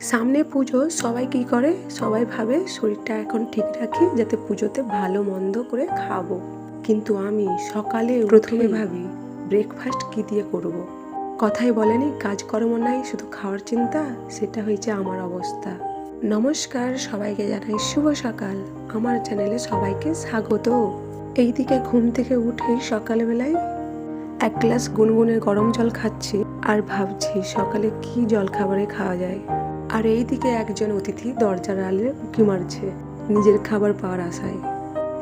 সামনে পুজো, সবাই কি করে, সবাই ভাবে শরীরটা এখন ঠিক রাখি যাতে পুজোতে ভালো মন্দ করে খাবো। কিন্তু আমি সকালে প্রথমে ভাবি ব্রেকফাস্ট কি দিয়ে করব। কথাই বলেনি কাজকর্ম নাই, শুধু খাওয়ার চিন্তা। সেটা হয়েছে আমার অবস্থা। নমস্কার, সবাইকে জানাই শুভ সকাল। আমার চ্যানেলে সবাইকে স্বাগত। এইদিকে ঘুম থেকে উঠেই সকালবেলায় এক গ্লাস গুনগুনে গরম জল খাচ্ছি আর ভাবছি সকালে কি জল খাবারে খাওয়া যায়। আর এইদিকে একজন অতিথি দরজার আড়ালে উঁকি মারছে নিজের খাবার পাওয়ার আশায়।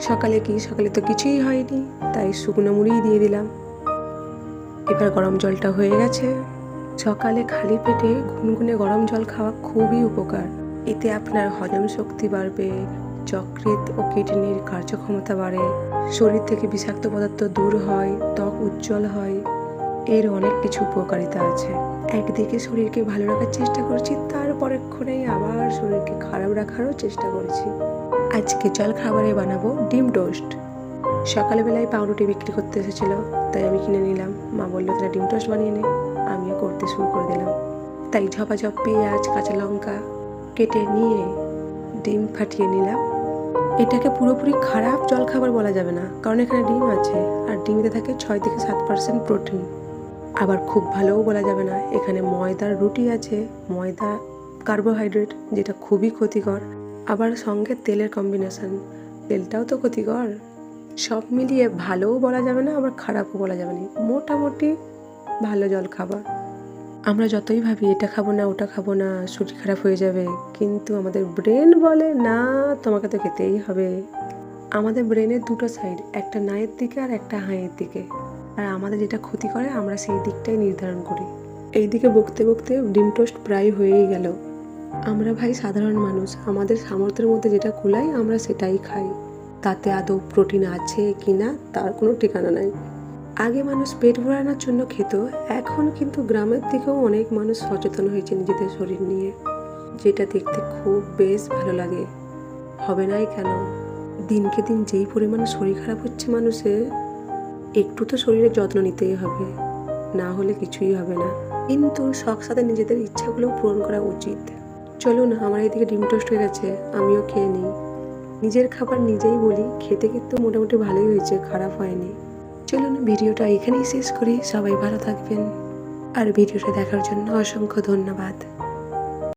সকালে তো কিছুই হয়নি, তাই শুকনো মুড়িই দিয়ে দিলাম। এবার গরম জলটা হয়ে গেছে। সকালে খালি পেটে গুনগুনে গরম জল খাওয়া খুবই উপকার। এতে আপনার হজম শক্তি বাড়বে, যকৃৎ ও কিডনির কার্যক্ষমতা বাড়ে, শরীর থেকে বিষাক্ত পদার্থ দূর হয়, ত্বক উজ্জ্বল হয়। এর অনেক কিছু উপকারিতা আছে। একদিকে শরীরকে ভালো রাখার চেষ্টা করছি, তার পরেক্ষণেই আবার শরীরকে খারাপ রাখারও চেষ্টা করছি। আজকে জল খাবারে বানাবো ডিম টোস্ট। সকালবেলায় পাউরুটি বিক্রি করতে এসেছিল, তাই আমি কিনে নিলাম। মা বললো তাহলে ডিম টোস্ট বানিয়ে নে। আমিও করতে শুরু করে দিলাম। তাই ঝপাঝপ পেঁয়াজ, কাঁচা লঙ্কা কেটে নিয়ে ডিম ফাটিয়ে নিলাম। এটাকে পুরোপুরি খারাপ জলখাবার বলা যাবে না, কারণ এখানে ডিম আছে আর ডিমেতে থাকে 6 থেকে 7% প্রোটিন। আবার খুব ভালোও বলা যাবে না, এখানে ময়দার রুটি আছে। ময়দা কার্বোহাইড্রেট, যেটা খুবই ক্ষতিকর। আবার সঙ্গে তেলের কম্বিনেশন, তেলটাও তো ক্ষতিকর। সব মিলিয়ে ভালোও বলা যাবে না, আবার খারাপও বলা যাবে না, মোটামুটি ভালো জলখাবার। আমরা যতই ভাবি এটা খাবো না, ওটা খাবো না, শরীর খারাপ হয়ে যাবে, কিন্তু আমাদের ব্রেন বলে না, তোমাকে তো খেতেই হবে। আমাদের ব্রেনের দুটো সাইড, একটা নায়ের দিকে আর একটা হাঁয়ের দিকে। আর আমাদের যেটা ক্ষতি করে আমরা সেই দিকটাই নির্ধারণ করি। এই দিকে বকতে বকতে ডিম টোস্ট প্রায় হয়েই গেল। আমরা ভাই সাধারণ মানুষ, আমাদের সামর্থ্যের মধ্যে যেটা কুলায় আমরা সেটাই খাই। তাতে আদৌ প্রোটিন আছে কি না তার কোনো ঠিকানা নাই। আগে মানুষ পেট ভরানোর জন্য খেত, এখন কিন্তু গ্রামের দিকেও অনেক মানুষ সচেতন হয়েছে নিজেদের শরীর নিয়ে, যেটা দেখতে খুব বেশ ভালো লাগে। হবে নাই কেন? দিনকে দিন যেই পরিমাণে শরীর খারাপ হচ্ছে মানুষের, একটু তো শরীরের যত্ন নিতেই হবে, না হলে কিছুই হবে না। কিন্তু শখ সাথে নিজেদের ইচ্ছাগুলোও পূরণ করা উচিত। চলুন, আমার এইদিকে ডিম টোস্ট হয়ে গেছে, আমিও খেয়ে নিই। নিজের খাবার নিজেই বলি, খেতে কিন্তু মোটামুটি ভালোই হয়েছে, খারাপ হয়নি। চলুন ভিডিওটা এখানেই শেষ করি। সবাই ভালো থাকবেন, আর ভিডিওটা দেখার জন্য অসংখ্য ধন্যবাদ।